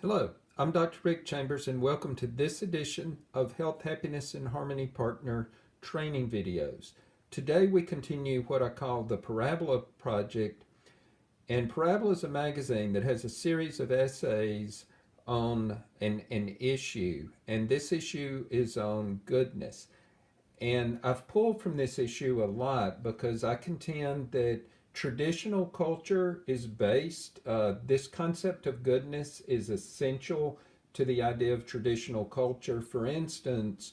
Hello, I'm Dr. Rick Chambers, and welcome to this edition of Health, Happiness, and Harmony Partner training videos. Today we continue what I call the Parabola Project, and Parabola is a magazine that has a series of essays on an issue, and this issue is on goodness. And I've pulled from this issue a lot because I contend that traditional culture is based, this concept of goodness is essential to the idea of traditional culture. For instance,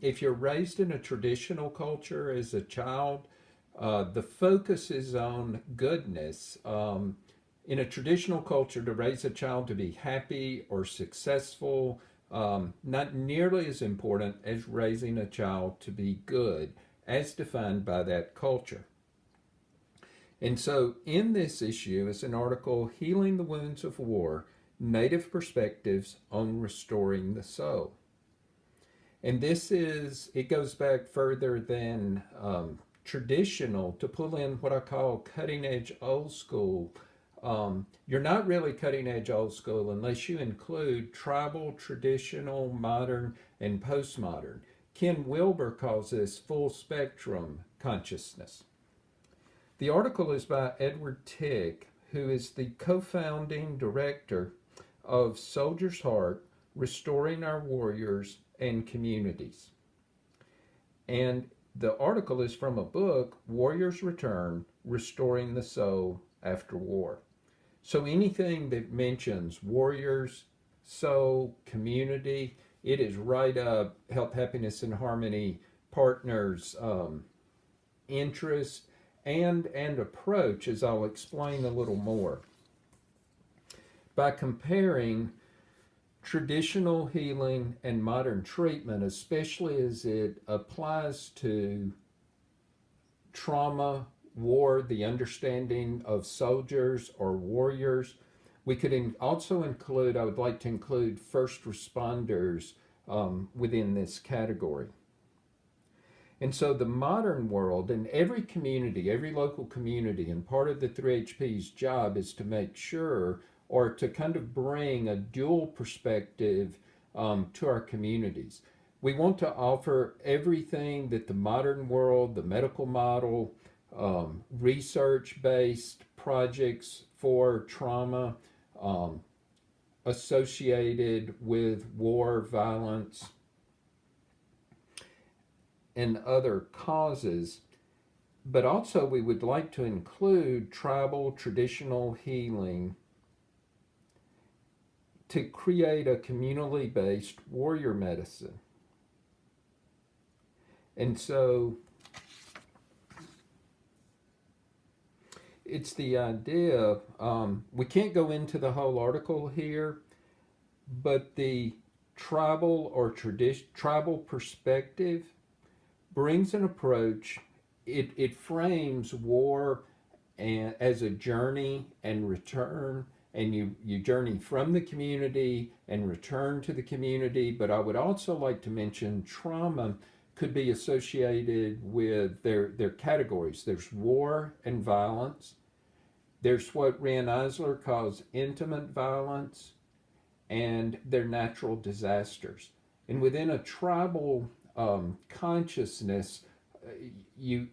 if you're raised in a traditional culture as a child, the focus is on goodness. In a traditional culture, to raise a child to be happy or successful, not nearly as important as raising a child to be good, as defined by that culture. And so, in this issue is an article, Healing the Wounds of War, Native Perspectives on Restoring the Soul. And it goes back further than traditional to pull in what I call cutting edge old school. You're not really cutting edge old school unless you include tribal, traditional, modern, and postmodern. Ken Wilber calls this full spectrum consciousness. The article is by Edward Tick, who is the co-founding director of Soldier's Heart, Restoring Our Warriors and Communities. And the article is from a book, Warriors Return, Restoring the Soul After War. So anything that mentions warriors, soul, community, it is right up Health, Happiness, and Harmony Partners' interest and approach, as I'll explain a little more. By comparing traditional healing and modern treatment, especially as it applies to trauma, war, the understanding of soldiers or warriors, we could also include, I would like to include first responders within this category. And so the modern world, and every community, every local community, and part of the 3HP's job is to make sure, or to kind of bring a dual perspective to our communities. We want to offer everything that the modern world, the medical model, research-based projects for trauma associated with war, violence, and other causes, but also we would like to include tribal traditional healing to create a communally based warrior medicine. And so it's the idea, we can't go into the whole article here, but the tribal or tribal perspective brings an approach. It frames war as a journey and return, and you journey from the community and return to the community. But I would also like to mention trauma could be associated with their categories. There's war and violence. There's what Rand Eisler calls intimate violence, and their natural disasters. And within a tribal consciousness, you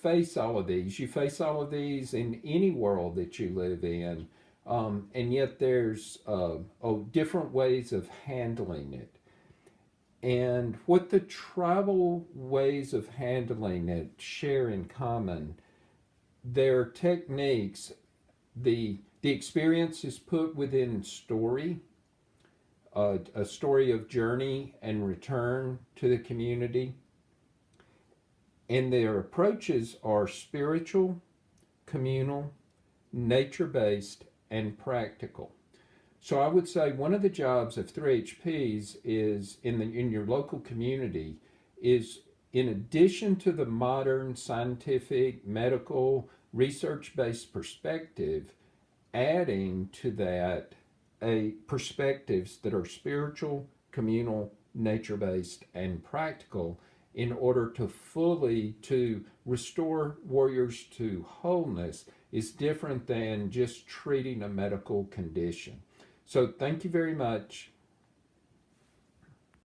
face all of these. You face all of these in any world that you live in, and yet there's different ways of handling it. And what the tribal ways of handling it share in common, their techniques, the experience is put within story, a story of journey and return to the community. And their approaches are spiritual, communal, nature-based, and practical. So I would say one of the jobs of 3HPs is in your local community is, in addition to the modern scientific, medical, research-based perspective, adding to that perspectives that are spiritual, communal, nature-based, and practical in order to restore warriors to wholeness is different than just treating a medical condition. So thank you very much.